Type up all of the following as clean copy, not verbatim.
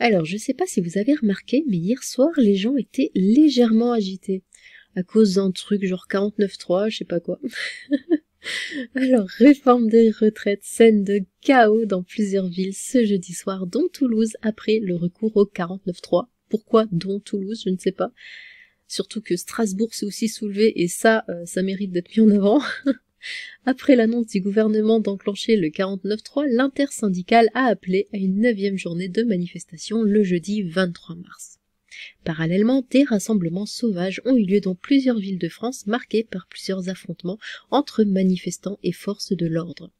Alors, je sais pas si vous avez remarqué, mais hier soir, les gens étaient légèrement agités. À cause d'un truc genre 49.3, je sais pas quoi. Alors, réforme des retraites, scène de chaos dans plusieurs villes ce jeudi soir, dont Toulouse, après le recours au 49.3. Pourquoi dont Toulouse, je ne sais pas. Surtout que Strasbourg s'est aussi soulevé, et ça mérite d'être mis en avant. Après l'annonce du gouvernement d'enclencher le 49.3, l'intersyndicale a appelé à une 9e journée de manifestation le jeudi 23 mars. Parallèlement, des rassemblements sauvages ont eu lieu dans plusieurs villes de France, marqués par plusieurs affrontements entre manifestants et forces de l'ordre.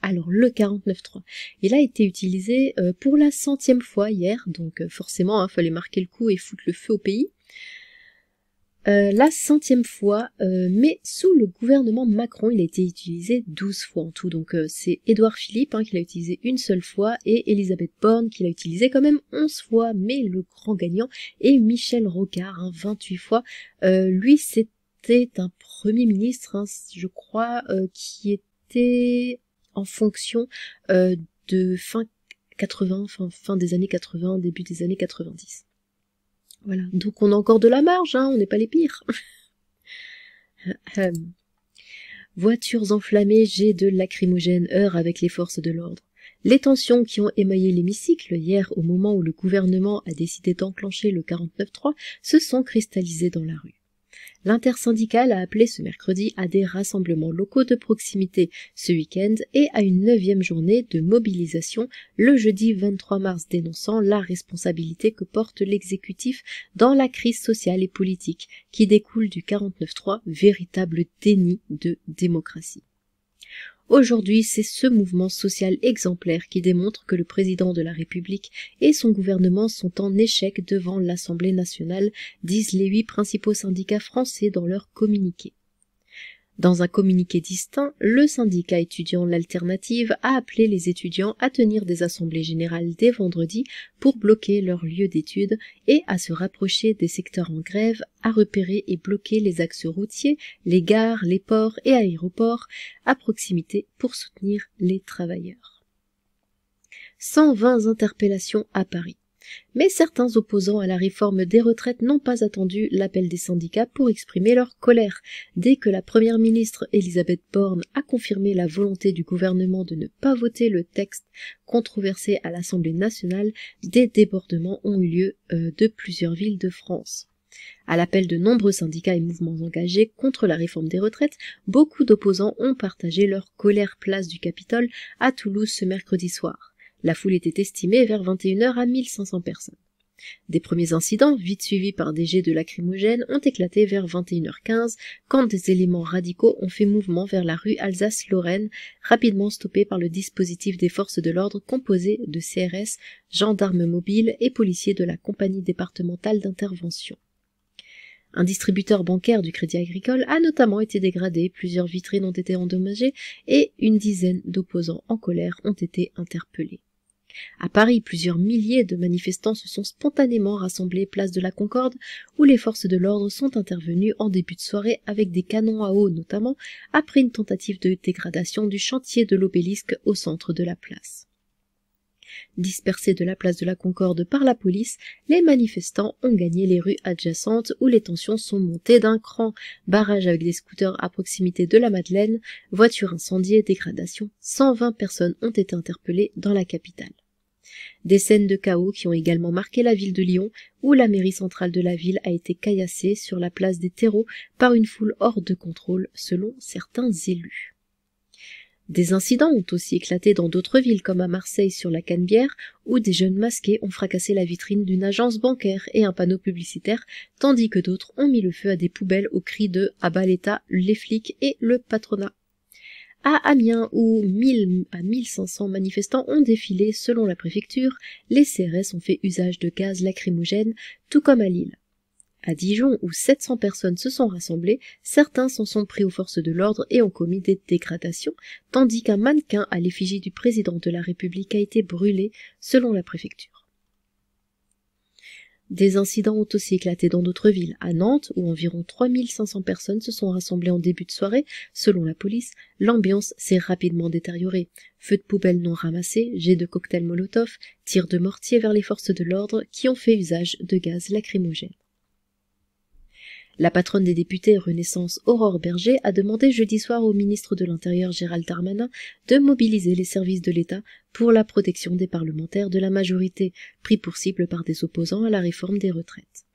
Alors, le 49.3, il a été utilisé pour la 100e fois hier, donc forcément, fallait marquer le coup et foutre le feu au pays. La 100e fois, mais sous le gouvernement Macron, il a été utilisé 12 fois en tout. Donc c'est Édouard Philippe qui l'a utilisé une seule fois et Elisabeth Borne qui l'a utilisé quand même 11 fois. Mais le grand gagnant est Michel Rocard, 28 fois. Lui, c'était un premier ministre, je crois, qui était en fonction de fin 80, fin des années 80, début des années 90. Voilà, donc on a encore de la marge, on n'est pas les pires. Voitures enflammées, jets de lacrymogènes, heurts avec les forces de l'ordre. Les tensions qui ont émaillé l'hémicycle hier au moment où le gouvernement a décidé d'enclencher le 49.3 se sont cristallisées dans la rue. L'intersyndicale a appelé ce mercredi à des rassemblements locaux de proximité ce week-end et à une 9e journée de mobilisation le jeudi 23 mars dénonçant la responsabilité que porte l'exécutif dans la crise sociale et politique qui découle du 49.3, véritable déni de démocratie. Aujourd'hui, c'est ce mouvement social exemplaire qui démontre que le président de la République et son gouvernement sont en échec devant l'Assemblée nationale, disent les 8 principaux syndicats français dans leur communiqué. Dans un communiqué distinct, le syndicat étudiant L'Alternative a appelé les étudiants à tenir des assemblées générales dès vendredi pour bloquer leur lieu d'études et à se rapprocher des secteurs en grève, à repérer et bloquer les axes routiers, les gares, les ports et aéroports à proximité pour soutenir les travailleurs. 120 interpellations à Paris. Mais certains opposants à la réforme des retraites n'ont pas attendu l'appel des syndicats pour exprimer leur colère. Dès que la première ministre Elisabeth Borne a confirmé la volonté du gouvernement de ne pas voter le texte controversé à l'Assemblée nationale, des débordements ont eu lieu de plusieurs villes de France. À l'appel de nombreux syndicats et mouvements engagés contre la réforme des retraites, beaucoup d'opposants ont partagé leur colère place du Capitole à Toulouse ce mercredi soir. La foule était estimée vers 21h à 1500 personnes. Des premiers incidents, vite suivis par des jets de lacrymogènes, ont éclaté vers 21h15 quand des éléments radicaux ont fait mouvement vers la rue Alsace-Lorraine, rapidement stoppés par le dispositif des forces de l'ordre composé de CRS, gendarmes mobiles et policiers de la compagnie départementale d'intervention. Un distributeur bancaire du Crédit Agricole a notamment été dégradé, plusieurs vitrines ont été endommagées et une dizaine d'opposants en colère ont été interpellés. À Paris, plusieurs milliers de manifestants se sont spontanément rassemblés place de la Concorde, où les forces de l'ordre sont intervenues en début de soirée avec des canons à eau notamment, après une tentative de dégradation du chantier de l'obélisque au centre de la place. Dispersés de la place de la Concorde par la police, les manifestants ont gagné les rues adjacentes où les tensions sont montées d'un cran. Barrage avec des scooters à proximité de la Madeleine, voitures incendiées, dégradation, 120 personnes ont été interpellées dans la capitale. Des scènes de chaos qui ont également marqué la ville de Lyon, où la mairie centrale de la ville a été caillassée sur la place des terreaux par une foule hors de contrôle, selon certains élus. Des incidents ont aussi éclaté dans d'autres villes comme à Marseille sur la Canebière, où des jeunes masqués ont fracassé la vitrine d'une agence bancaire et un panneau publicitaire, tandis que d'autres ont mis le feu à des poubelles au cri de « à bas l'État, les flics et le patronat ». À Amiens, où 1000 à 1500 manifestants ont défilé selon la préfecture, les CRS ont fait usage de gaz lacrymogène, tout comme à Lille. À Dijon, où 700 personnes se sont rassemblées, certains s'en sont pris aux forces de l'ordre et ont commis des dégradations, tandis qu'un mannequin à l'effigie du président de la République a été brûlé, selon la préfecture. Des incidents ont aussi éclaté dans d'autres villes. À Nantes, où environ 3500 personnes se sont rassemblées en début de soirée, selon la police, l'ambiance s'est rapidement détériorée. Feux de poubelle non ramassés, jets de cocktails Molotov, tirs de mortier vers les forces de l'ordre qui ont fait usage de gaz lacrymogène. La patronne des députés Renaissance, Aurore Berger, a demandé jeudi soir au ministre de l'Intérieur Gérald Darmanin de mobiliser les services de l'État pour la protection des parlementaires de la majorité, pris pour cible par des opposants à la réforme des retraites.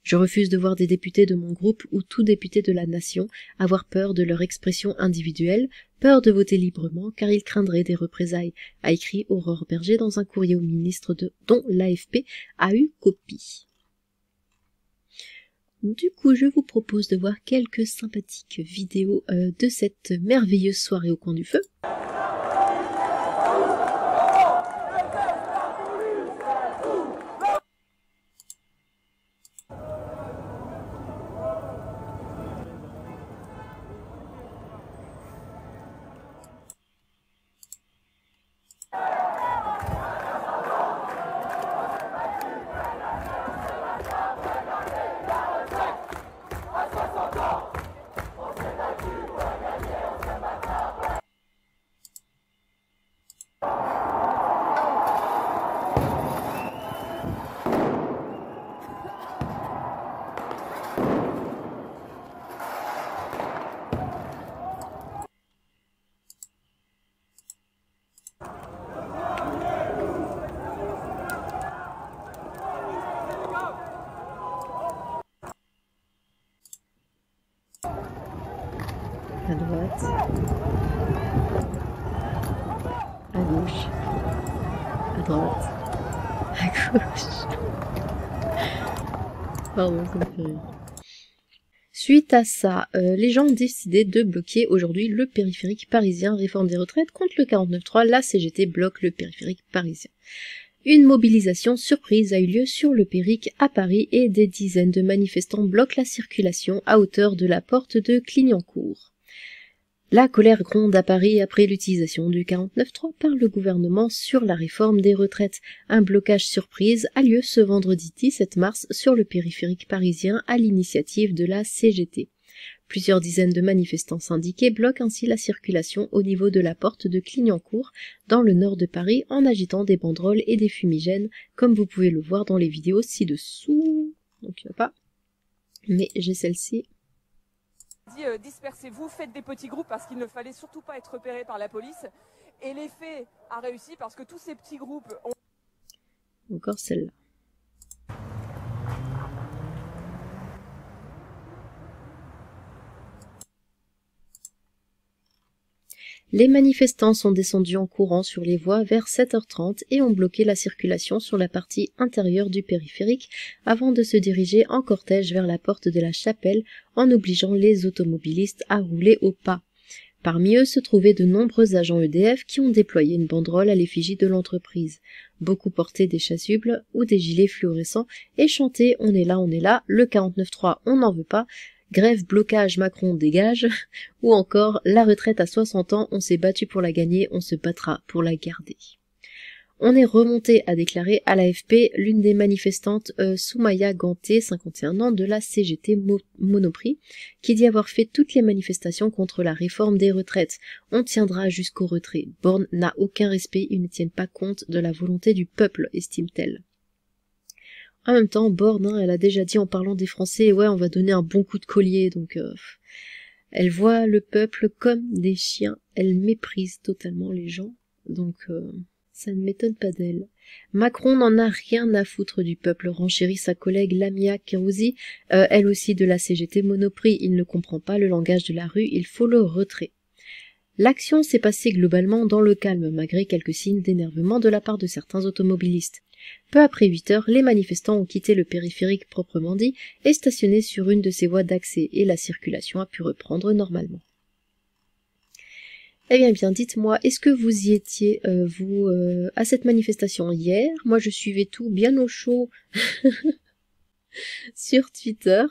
Je refuse de voir des députés de mon groupe ou tout député de la nation avoir peur de leur expression individuelle, peur de voter librement car ils craindraient des représailles, a écrit Aurore Berger dans un courrier au ministre dont l'AFP a eu copie. Du coup, je vous propose de voir quelques sympathiques vidéos de cette merveilleuse soirée au coin du feu. À droite, à gauche, à droite, à gauche. Pardon, ça me fait rire. Suite à ça, les gens ont décidé de bloquer aujourd'hui le périphérique parisien, réforme des retraites contre le 49.3, la CGT bloque le périphérique parisien. Une mobilisation surprise a eu lieu sur le périphérique à Paris et des dizaines de manifestants bloquent la circulation à hauteur de la porte de Clignancourt. La colère gronde à Paris après l'utilisation du 49.3 par le gouvernement sur la réforme des retraites. Un blocage surprise a lieu ce vendredi 17 mars sur le périphérique parisien à l'initiative de la CGT. Plusieurs dizaines de manifestants syndiqués bloquent ainsi la circulation au niveau de la porte de Clignancourt, dans le nord de Paris, en agitant des banderoles et des fumigènes, comme vous pouvez le voir dans les vidéos ci-dessous. Donc il n'y a pas, mais j'ai celle-ci. Dispersez-vous, faites des petits groupes parce qu'il ne fallait surtout pas être repéré par la police. Et l'effet a réussi parce que tous ces petits groupes ont... Encore celle-là. Les manifestants sont descendus en courant sur les voies vers 7h30 et ont bloqué la circulation sur la partie intérieure du périphérique avant de se diriger en cortège vers la porte de la Chapelle en obligeant les automobilistes à rouler au pas. Parmi eux se trouvaient de nombreux agents EDF qui ont déployé une banderole à l'effigie de l'entreprise. Beaucoup portaient des chasubles ou des gilets fluorescents et chantaient « On est là, le 49.3, on n'en veut pas ». Grève, blocage, Macron dégage, ou encore la retraite à 60 ans, on s'est battu pour la gagner, on se battra pour la garder. On est remonté, a déclaré à l'AFP l'une des manifestantes Soumaya Ganté, 51 ans, de la CGT Monoprix, qui dit avoir fait toutes les manifestations contre la réforme des retraites. On tiendra jusqu'au retrait. Borne n'a aucun respect, ils ne tiennent pas compte de la volonté du peuple, estime-t-elle. En même temps, Borne, elle a déjà dit en parlant des Français, ouais, on va donner un bon coup de collier, donc elle voit le peuple comme des chiens, elle méprise totalement les gens, donc ça ne m'étonne pas d'elle. Macron n'en a rien à foutre du peuple, renchérit sa collègue Lamia Kérouzi, elle aussi de la CGT Monoprix, il ne comprend pas le langage de la rue, il faut le retrait. L'action s'est passée globalement dans le calme, malgré quelques signes d'énervement de la part de certains automobilistes. Peu après 8h, les manifestants ont quitté le périphérique proprement dit et stationné sur une de ses voies d'accès et la circulation a pu reprendre normalement. Eh bien, dites-moi, est-ce que vous y étiez, vous, à cette manifestation hier? Moi, je suivais tout bien au chaud sur Twitter.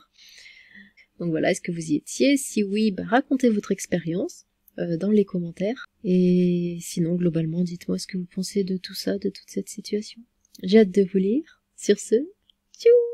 Donc voilà, est-ce que vous y étiez? Si oui, racontez votre expérience dans les commentaires. Et sinon, globalement, dites-moi ce que vous pensez de tout ça, de toute cette situation. J'ai hâte de vous lire. Sur ce, Tchou.